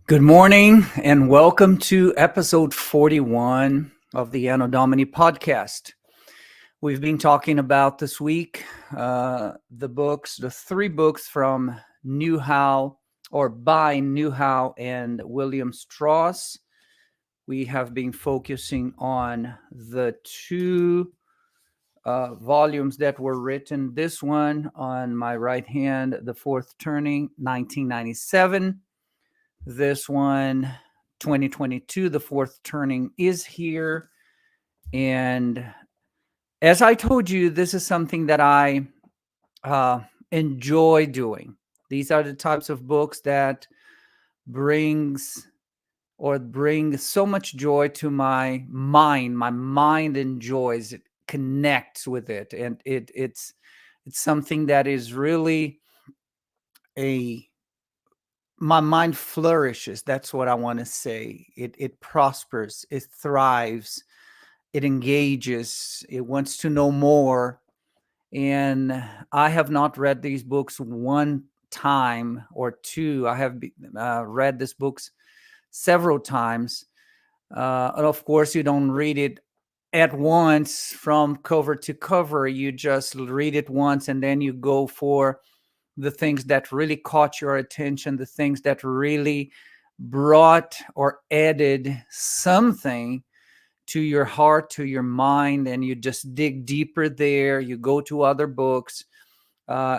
Good morning and welcome to episode 41 of the Anno Domini podcast. We've been talking about this week the three books from Newhow or by Newhow and William Strauss. We have been focusing on the two volumes that were written. This one on my right hand, The Fourth Turning, 1997. This one, 2022, The Fourth Turning is here. And as I told you, this is something that I enjoy doing. These are the types of books that bring so much joy to my mind. My mind enjoys it, connects with it, and it's something that is really my mind flourishes. That's what I want to say. It prospers, it thrives, it engages, it wants to know more. And I have not read these books one time or two. I have read these books several times. And of course, you don't read it at once from cover to cover. You just read it once and then you go for the things that really caught your attention, the things that really brought or added something to your heart, to your mind, and you just dig deeper there. You go to other books.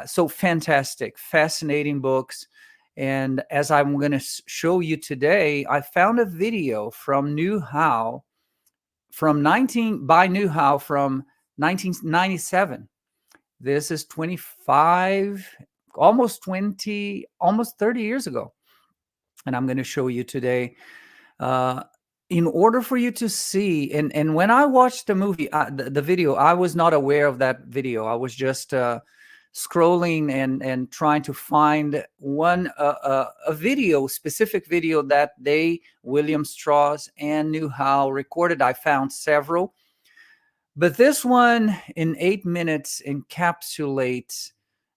So fantastic, fascinating books. And as I'm going to show you today, I found a video from Newhow by Newhow from 1997. This is 25, almost 20, almost 30 years ago. And I'm going to show you today. In order for you to see, and when I watched the movie, the video, I was not aware of that video. I was just scrolling and trying to find a video, specific video that William Strauss and Newhow recorded. I found several. But this one, in 8 minutes, encapsulates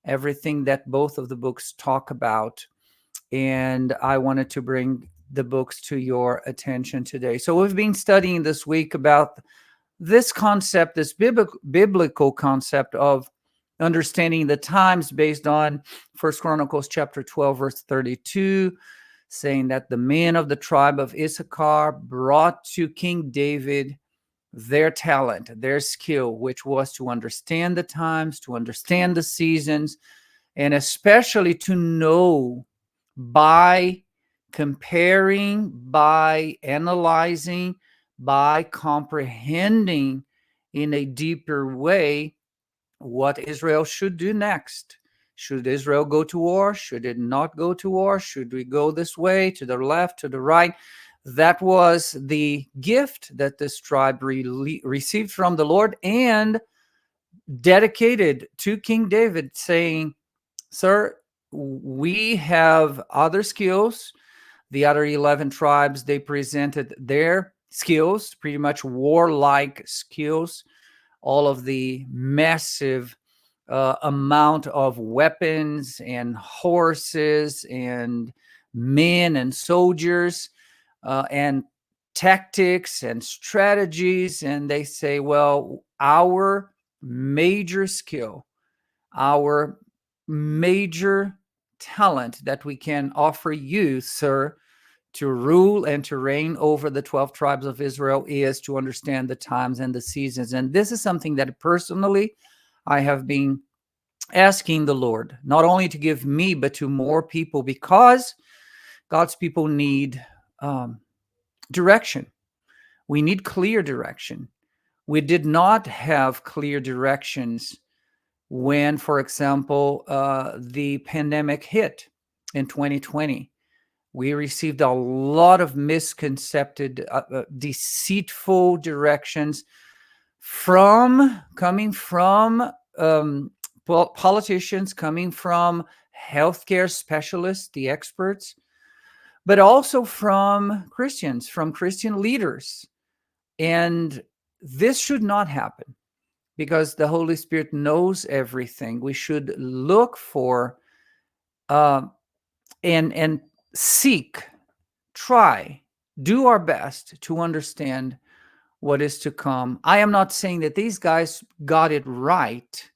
everything that both of the books talk about. And I wanted to bring the books to your attention today. So we've been studying this week about this concept, this biblical concept of understanding the times based on 1 Chronicles chapter 12, verse 32, saying that the men of the tribe of Issachar brought to King David their talent, their skill, which was to understand the times, to understand the seasons, and especially to know by comparing, by analyzing, by comprehending in a deeper way what Israel should do next. Should Israel go to war? Should it not go to war? Should we go this way, to the left, to the right? That was the gift that this tribe received from the Lord and dedicated to King David, saying, "Sir, we have other skills." The other 11 tribes, they presented their skills, pretty much warlike skills, all of the massive amount of weapons and horses and men and soldiers and tactics and strategies. And they say, well, our major skill, our major talent that we can offer you, sir, to rule and to reign over the 12 tribes of Israel is to understand the times and the seasons. And this is something that personally I have been asking the Lord, not only to give me, but to more people, because God's people need direction. We need clear direction. We did not have clear directions when, for example, the pandemic hit in 2020. We received a lot of misconcepted, deceitful directions coming from politicians, coming from healthcare specialists, the experts, but also from Christians, from Christian leaders. And this should not happen because the Holy Spirit knows everything. We should look for and seek try, do our best to understand what is to come. I am not saying that these guys got it right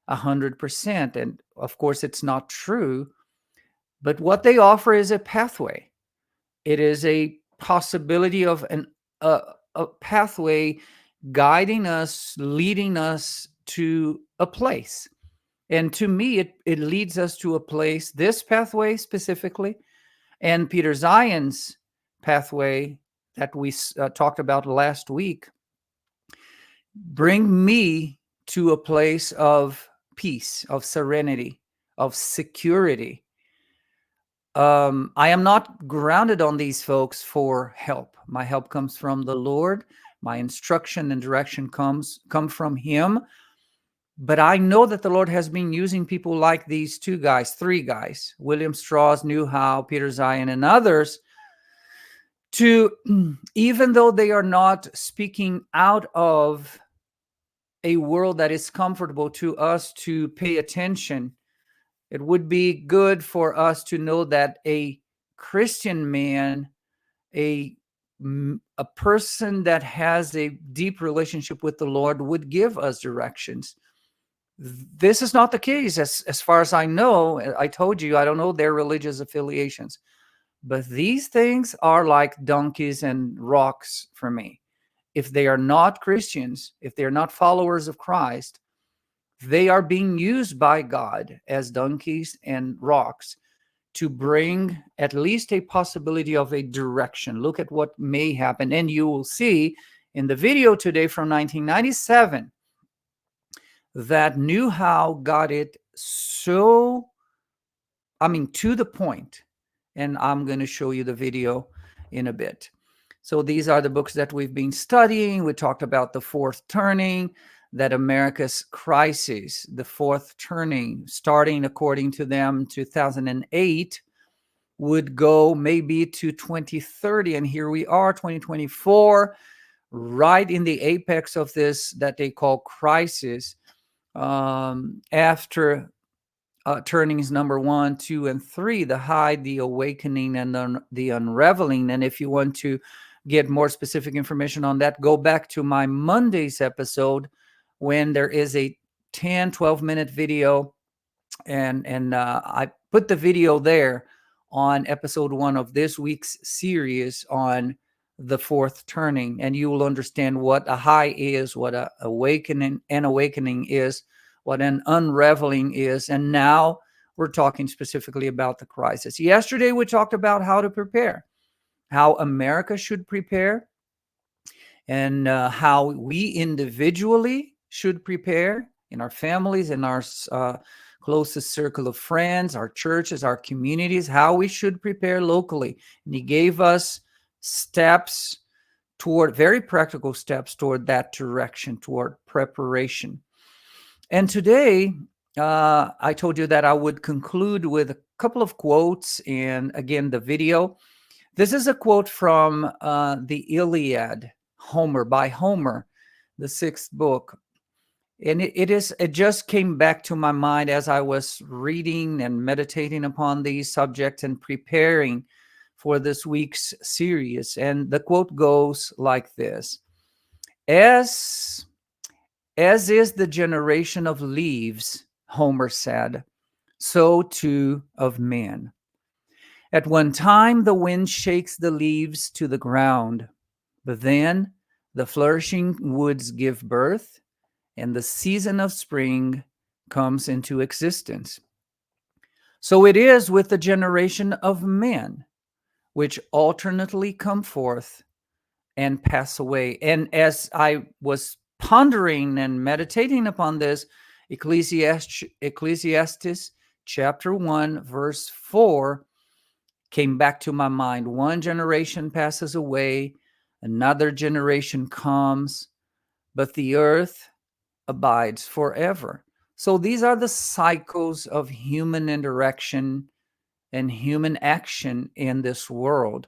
100%. And of course, it's not true. But what they offer is a pathway. It is a possibility of a pathway guiding us, leading us to a place. And to me, it leads us to a place, this pathway specifically, and Peter Zion's pathway that we talked about last week, bring me to a place of peace, of serenity, of security. I am not grounded on these folks for help. My help comes from the Lord. My instruction and direction come from Him. But I know that the Lord has been using people like these three guys, William Strauss, Newhow, Peter Zion, and others, to, even though they are not speaking out of a world that is comfortable to us to pay attention, it would be good for us to know that a Christian man, a person that has a deep relationship with the Lord, would give us directions. This is not the case. As far as I know, I told you, I don't know their religious affiliations, but these things are like donkeys and rocks for me. If they are not Christians, if they are not followers of Christ, they are being used by God as donkeys and rocks to bring at least a possibility of a direction. Look at what may happen. And you will see in the video today from 1997 that Newhow got it so, to the point. And I'm going to show you the video in a bit. So these are the books that we've been studying. We talked about the fourth turning, that America's crisis, the fourth turning, starting according to them 2008, would go maybe to 2030. And here we are, 2024, right in the apex of this that they call crisis, after turnings number 1, 2, and 3, the high, the awakening, and the unraveling. And if you want to get more specific information on that, go back to my Monday's episode when there is a 10-12 minute video, and I put the video there on episode 1 of this week's series on the fourth turning, and you will understand what a high is, what an awakening is, what an unraveling is. And now we're talking specifically about the crisis. Yesterday we talked about how to prepare, how America should prepare, and how we individually should prepare in our families, in our closest circle of friends, our churches, our communities, how we should prepare locally. And he gave us steps toward, very practical steps toward that direction, toward preparation. And today, I told you that I would conclude with a couple of quotes, and again, the video. This is a quote from the Iliad, by Homer, the 6th book. And it just came back to my mind as I was reading and meditating upon these subjects and preparing for this week's series. And the quote goes like this: As is the generation of leaves, Homer said, so too of men. At one time, the wind shakes the leaves to the ground, but then the flourishing woods give birth, and the season of spring comes into existence. So it is with the generation of men, which alternately come forth and pass away. And as I was pondering and meditating upon this, Ecclesiastes chapter 1, verse 4 came back to my mind. One generation passes away, another generation comes, but the earth abides forever. So these are the cycles of human interaction and human action in this world.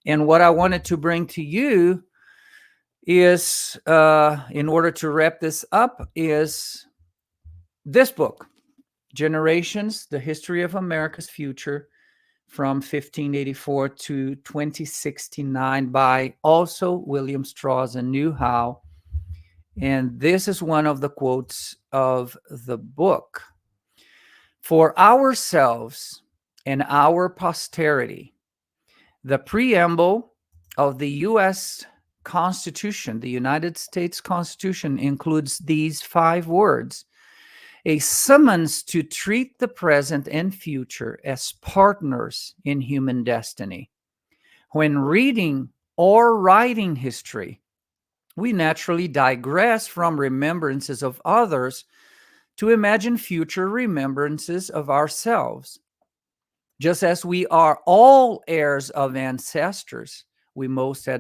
And what I wanted to bring to you is, in order to wrap this up, is this book, Generations, The History of America's Future, from 1584 to 2069 by also William Strauss and Newhow. And this is one of the quotes of the book. For ourselves and our posterity, the preamble of the U.S. Constitution, the United States Constitution, includes these 5 words: a summons to treat the present and future as partners in human destiny. When reading or writing history, we naturally digress from remembrances of others to imagine future remembrances of ourselves. Just as we are all heirs of ancestors we mostly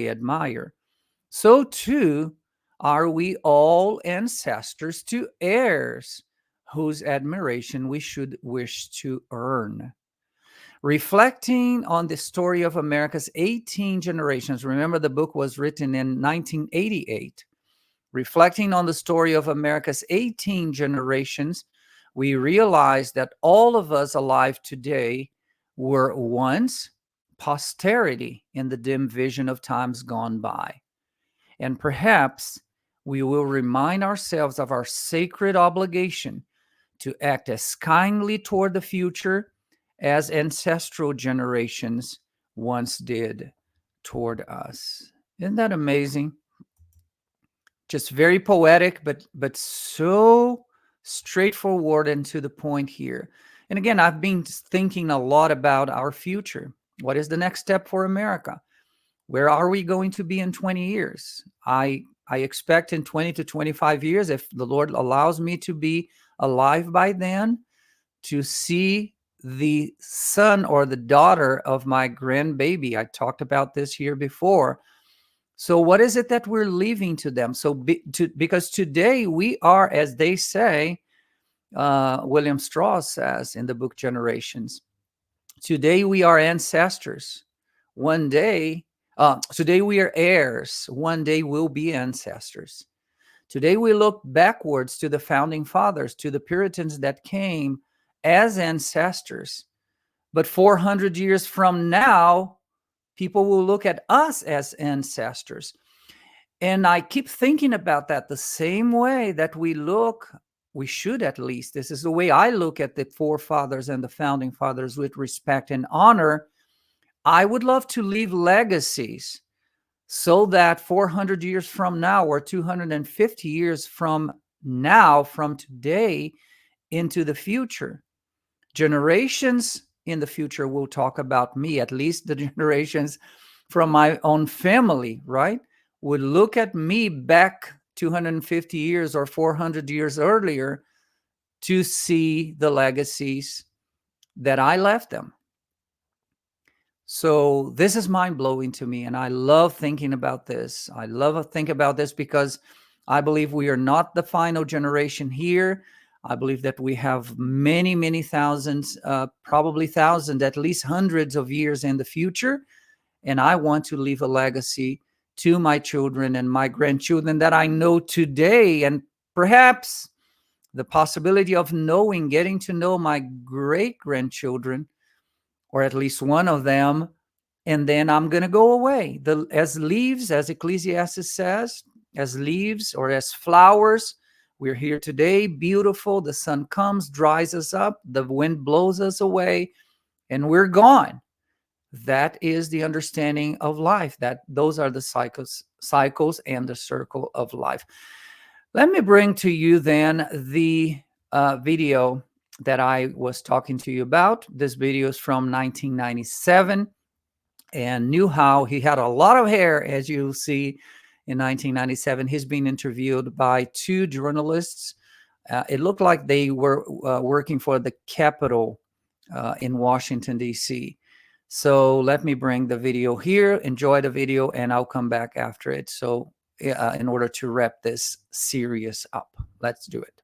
admire, so too are we all ancestors to heirs whose admiration we should wish to earn. Reflecting on the story of America's 18 generations, remember the book was written in 1988. Reflecting on the story of America's 18 generations, we realize that all of us alive today were once posterity in the dim vision of times gone by. And perhaps we will remind ourselves of our sacred obligation to act as kindly toward the future as ancestral generations once did toward us. Isn't that amazing? Just very poetic, but so straightforward and to the point here. And again, I've been thinking a lot about our future. What is the next step for America? Where are we going to be in 20 years? I expect in 20 to 25 years, if the Lord allows me to be alive by then, to see the son or the daughter of my grandbaby. I talked about this here before. So what is it that we're leaving to them? Because today we are, as they say, William Strauss says in the book Generations, today we are ancestors. One day, today we are heirs. One day we'll be ancestors. Today we look backwards to the founding fathers, to the Puritans that came as ancestors. But 400 years from now, people will look at us as ancestors. And I keep thinking about that the same way that we should at least. This is the way I look at the forefathers and the founding fathers, with respect and honor. I would love to leave legacies so that 400 years from now, or 250 years from now, from today into the future, generations in the future will talk about me, at least the generations from my own family, right, would look at me back 250 years or 400 years earlier to see the legacies that I left them. So this is mind-blowing to me, and I love thinking about this. I love to think about this because I believe we are not the final generation here. I believe that we have many, many thousands, probably thousands, at least hundreds of years in the future. And I want to leave a legacy to my children and my grandchildren that I know today, and perhaps the possibility of getting to know my great-grandchildren, or at least one of them, and then I'm going to go away. As leaves, as Ecclesiastes says, as leaves or as flowers, we're here today, beautiful. The sun comes, dries us up, the wind blows us away, and we're gone. That is the understanding of life. Those are the cycles and the circle of life. Let me bring to you then the video that I was talking to you about. This video is from 1997, and Newhow, he had a lot of hair, as you'll see. In 1997, he's been interviewed by 2 journalists. It looked like they were working for the Capitol in Washington, D.C. So let me bring the video here. Enjoy the video, and I'll come back after it. So in order to wrap this series up, let's do it.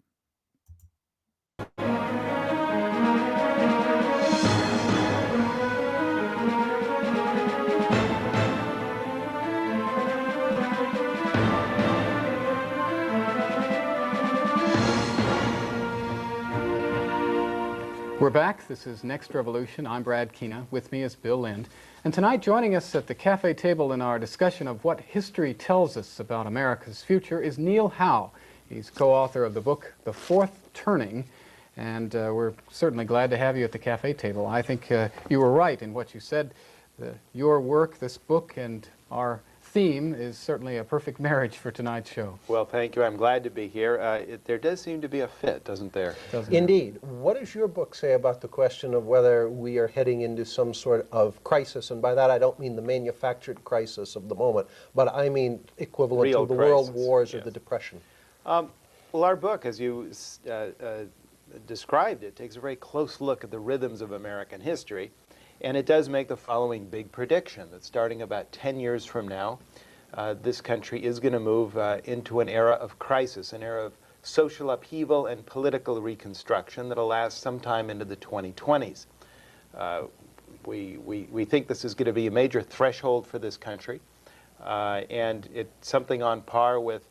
We're back. This is Next Revolution. I'm Brad Keena. With me is Bill Lind. And tonight, joining us at the cafe table in our discussion of what history tells us about America's future is Neil Howe. He's co-author of the book, The Fourth Turning. And we're certainly glad to have you at the cafe table. I think you were right in what you said. Your work, this book, and our theme is certainly a perfect marriage for tonight's show. Well, thank you. I'm glad to be here. There does seem to be a fit, doesn't there? Indeed. What does your book say about the question of whether we are heading into some sort of crisis? And by that I don't mean the manufactured crisis of the moment, but I mean equivalent Real to the crisis, world wars yes. or the Depression. Well, our book, as you described it, takes a very close look at the rhythms of American history. And it does make the following big prediction, that starting about 10 years from now, this country is going to move into an era of crisis, an era of social upheaval and political reconstruction that'll last sometime into the 2020s. We think this is going to be a major threshold for this country, and it's something on par with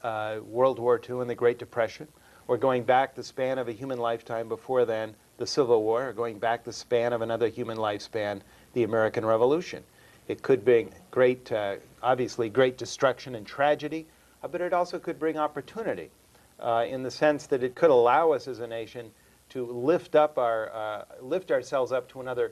World War II and the Great Depression, or going back the span of a human lifetime before then, the Civil War, or going back the span of another human lifespan, the American Revolution. It could bring great, obviously great destruction and tragedy, but it also could bring opportunity in the sense that it could allow us as a nation to lift ourselves up to another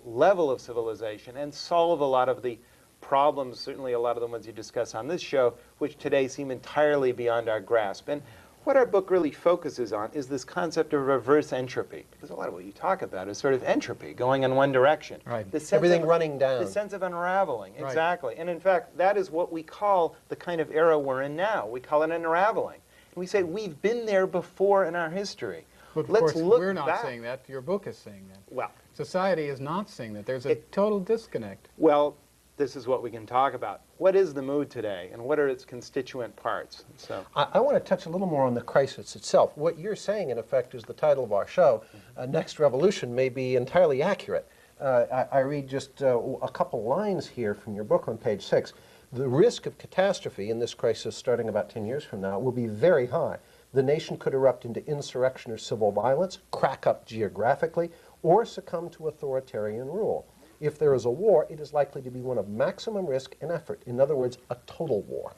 level of civilization and solve a lot of the problems, certainly a lot of the ones you discuss on this show, which today seem entirely beyond our grasp. And what our book really focuses on is this concept of reverse entropy, because a lot of what you talk about is sort of entropy, going in one direction. Right. Everything running down. The sense of unraveling, Right. exactly. And in fact, that is what we call the kind of era we're in now. We call it unraveling. And we say we've been there before in our history. But of Let's course, look we're not back. saying that. Your book is saying that. Well, Society is not saying that. There's a total disconnect. well, this is what we can talk about. What is the mood today, and what are its constituent parts? So, I want to touch a little more on the crisis itself. What you're saying, in effect, is the title of our show, Next Revolution, may be entirely accurate. I read just a couple lines here from your book on page 6. The risk of catastrophe in this crisis starting about 10 years from now will be very high. The nation could erupt into insurrection or civil violence, crack up geographically, or succumb to authoritarian rule. If there is a war, it is likely to be one of maximum risk and effort. In other words, a total war.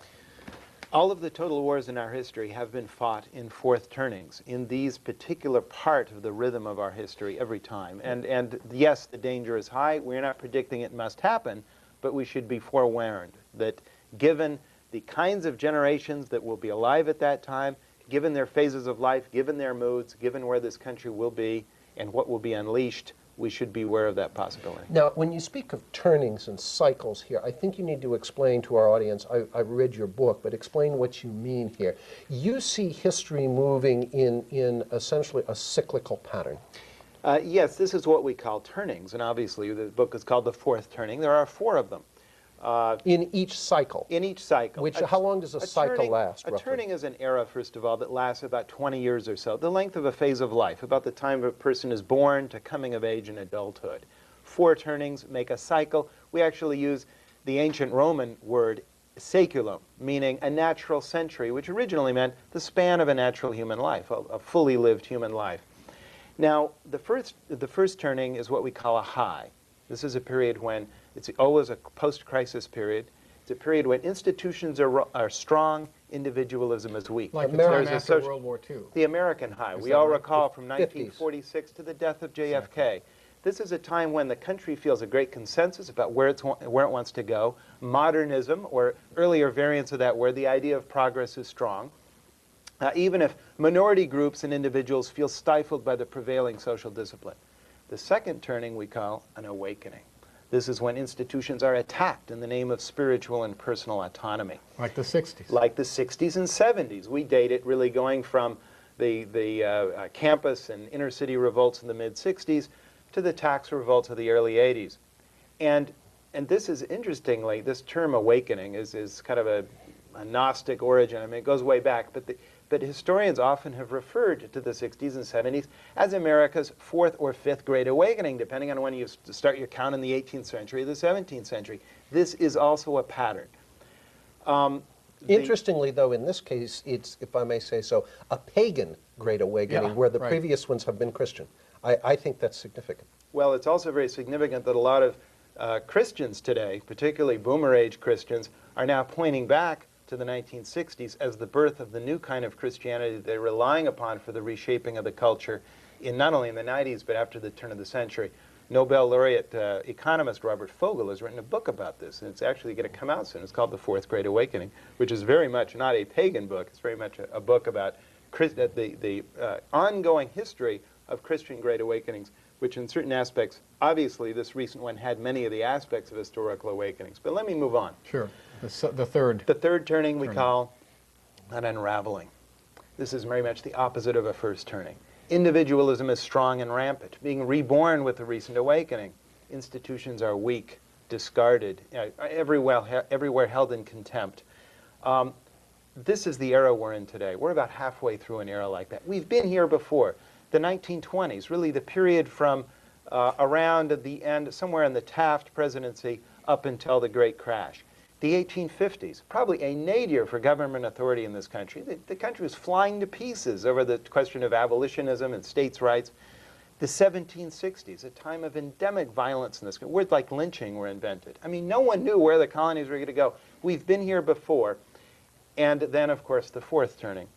all of the total wars in our history have been fought in fourth turnings, in these particular part of the rhythm of our history every time. And yes, the danger is high. We're not predicting it must happen, but we should be forewarned that given the kinds of generations that will be alive at that time, given their phases of life, given their moods, given where this country will be and what will be unleashed, we should be aware of that possibility. Now, when you speak of turnings and cycles here, I think you need to explain to our audience, I've read your book, but explain what you mean here. You see history moving in essentially a cyclical pattern. Yes, this is what we call turnings, and obviously the book is called The Fourth Turning. There are 4 of them. In each cycle? In each cycle. How long does a cycle last, roughly? A turning is an era, first of all, that lasts about 20 years or so, the length of a phase of life, about the time a person is born to coming of age in adulthood. 4 turnings make a cycle. We actually use the ancient Roman word saeculum, meaning a natural century, which originally meant the span of a natural human life, a fully lived human life. Now, the first turning is what we call a high. This is a period when it's always a post-crisis period. It's a period when institutions are strong, individualism is weak. Like the time after World War II. The American high. We all recall from 1946 to the death of JFK. Exactly. This is a time when the country feels a great consensus about where it wants to go. Modernism, or earlier variants of that word, the idea of progress is strong. Even if minority groups and individuals feel stifled by the prevailing social discipline. The second turning we call an awakening. This is when institutions are attacked in the name of spiritual and personal autonomy. Like the 60s. Like the 60s and 70s. We date it really going from the campus and inner city revolts in the mid-60s to the tax revolts of the early 80s. And this is, interestingly, this term awakening is kind of a Gnostic origin. I mean, it goes way back, but historians often have referred to the 60s and 70s as America's 4th or 5th Great Awakening, depending on when you start your count in the 18th century or the 17th century. This is also a pattern. Interestingly, though, in this case, it's, if I may say so, a pagan Great Awakening, Yeah, where the right. previous ones have been Christian. I think that's significant. Well, it's also very significant that a lot of Christians today, particularly Boomer age Christians, are now pointing back to the 1960s as the birth of the new kind of Christianity that they're relying upon for the reshaping of the culture, in not only in the 90s but after the turn of the century. Nobel laureate economist Robert Fogel has written a book about this, and it's actually going to come out soon. It's called The Fourth Great Awakening, which is very much not a pagan book. It's very much a book about the ongoing history of Christian Great Awakenings, which in certain aspects, obviously this recent one had many of the aspects of historical awakenings. But let me move on. Sure. The third. The third turning we call an unraveling. This is very much the opposite of a first turning. Individualism is strong and rampant, being reborn with the recent awakening. Institutions are weak, discarded, everywhere held in contempt. This is the era we're in today. We're about halfway through an era like that. We've been here before. The 1920s, really the period from around the end, somewhere in the Taft presidency, up until the Great Crash. The 1850s, probably a nadir for government authority in this country. The country was flying to pieces over the question of abolitionism and states' rights. The 1760s, a time of endemic violence in this country. Words like lynching were invented. I mean, no one knew where the colonies were going to go. We've been here before. And then, of course, the fourth turning,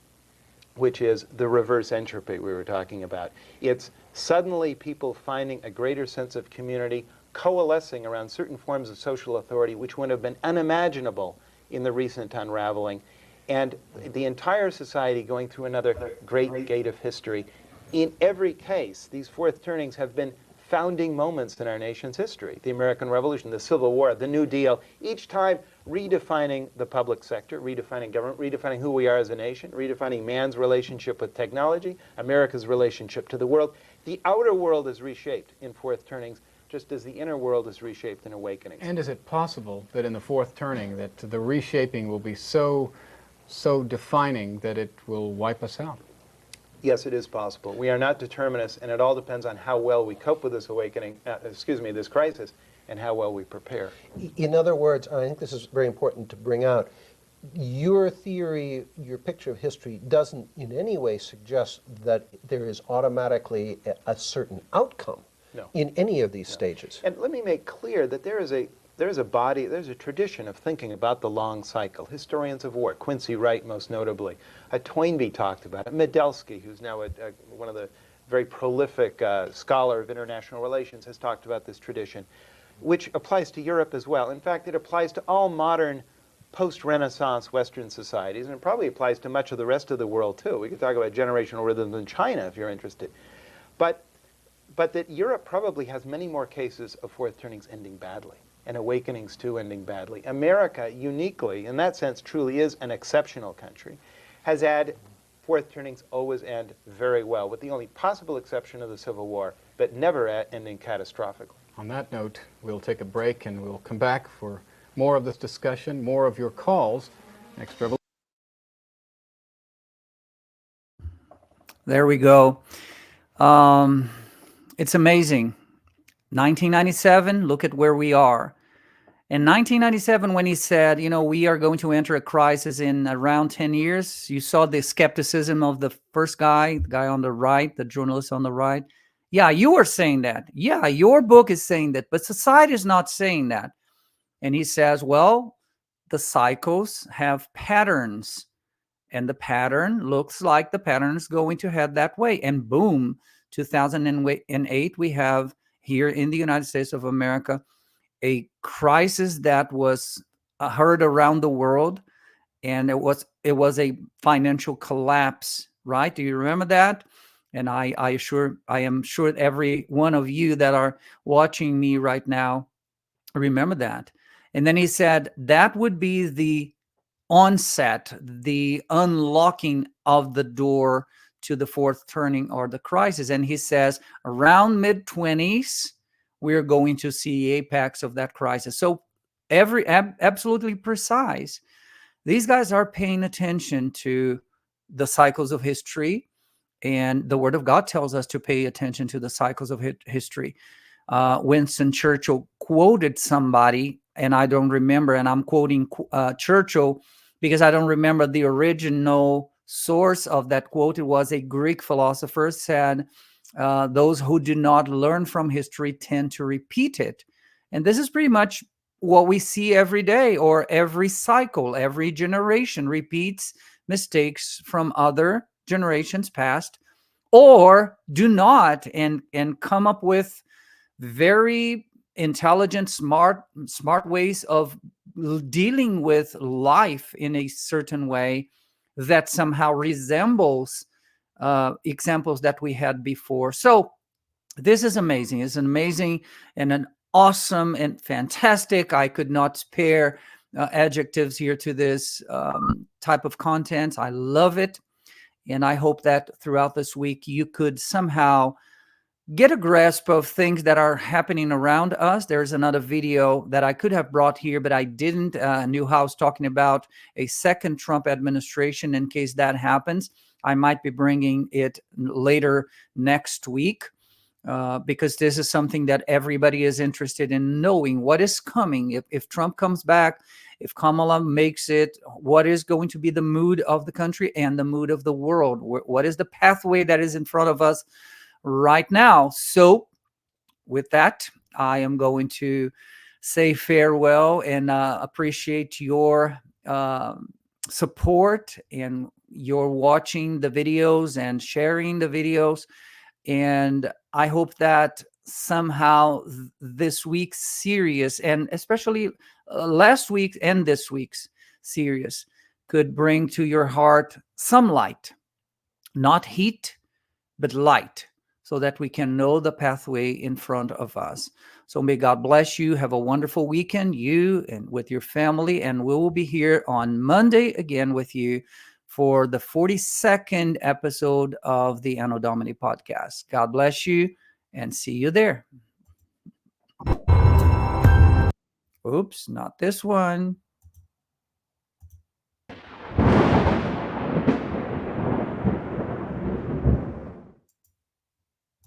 which is the reverse entropy we were talking about. It's suddenly people finding a greater sense of community, coalescing around certain forms of social authority which would have been unimaginable in the recent unraveling, and the entire society going through another great gate of history. In every case, these fourth turnings have been founding moments in our nation's history. The American Revolution, the Civil War, the New Deal, each time redefining the public sector, redefining government, redefining who we are as a nation, redefining man's relationship with technology, America's relationship to the world. The outer world is reshaped in fourth turnings, just as the inner world is reshaped in awakenings. And is it possible that in the fourth turning that the reshaping will be so defining that it will wipe us out? Yes, it is possible. We are not determinists, and it all depends on how well we cope with this awakening, this crisis, and how well we prepare. In other words, I think this is very important to bring out, your theory, your picture of history doesn't in any way suggest that there is automatically a certain outcome. No. In any of these stages. And let me make clear that there's a tradition of thinking about the long cycle. Historians of war, Quincy Wright most notably, Toynbee talked about it, Medelsky, who's now one of the very prolific scholar of international relations, has talked about this tradition, which applies to Europe as well. In fact, it applies to all modern post-Renaissance Western societies, and it probably applies to much of the rest of the world too. We could talk about generational rhythms in China if you're interested. But that Europe probably has many more cases of fourth turnings ending badly, and awakenings too ending badly. America, uniquely, in that sense, truly is an exceptional country, has had fourth turnings always end very well, with the only possible exception of the Civil War, but never ending catastrophically. On that note, we'll take a break and we'll come back for more of this discussion, more of your calls. Next Revolution. There we go. It's amazing. 1997, look at where we are. In 1997, when he said, we are going to enter a crisis in around 10 years, you saw the skepticism of the first guy, the guy on the right, the journalist on the right. Yeah, you are saying that. Yeah, your book is saying that, but society is not saying that. And he says, well, the cycles have patterns, and the pattern looks like the pattern is going to head that way. And boom, 2008, we have here in the United States of America a crisis that was heard around the world, and it was a financial collapse, right? Do you remember that? And I am sure every one of you that are watching me right now remember that. And then he said that would be the onset, the unlocking of the door to the fourth turning or the crisis. And he says around mid-20s, we're going to see apex of that crisis. So absolutely precise. These guys are paying attention to the cycles of history, and the Word of God tells us to pay attention to the cycles of history. Winston Churchill quoted somebody, and I don't remember, and I'm quoting Churchill, because I don't remember the original source of that quote. It was a Greek philosopher said, those who do not learn from history tend to repeat it. And this is pretty much what we see every day, or every cycle, every generation repeats mistakes from other generations past, or do not, and come up with very intelligent, smart ways of dealing with life in a certain way that somehow resembles examples that we had before. So this is amazing. It's an amazing and an awesome and fantastic. I could not spare adjectives here to this type of content. I love it. And I hope that throughout this week, you could somehow get a grasp of things that are happening around us. There's another video that I could have brought here, but I didn't. Newhouse talking about a second Trump administration in case that happens. I might be bringing it later next week. Because this is something that everybody is interested in knowing what is coming. If Trump comes back, if Kamala makes it, what is going to be the mood of the country and the mood of the world? What is the pathway that is in front of us right now? So with that, I am going to say farewell and appreciate your support, and your watching the videos and sharing the videos. And I hope that somehow this week's series, and especially last week and this week's series, could bring to your heart some light, not heat, but light, so that we can know the pathway in front of us. So may God bless you. Have a wonderful weekend, you and with your family. And we will be here on Monday again with you for the 42nd episode of the Anno Domini podcast. God bless you, and see you there. Oops, not this one.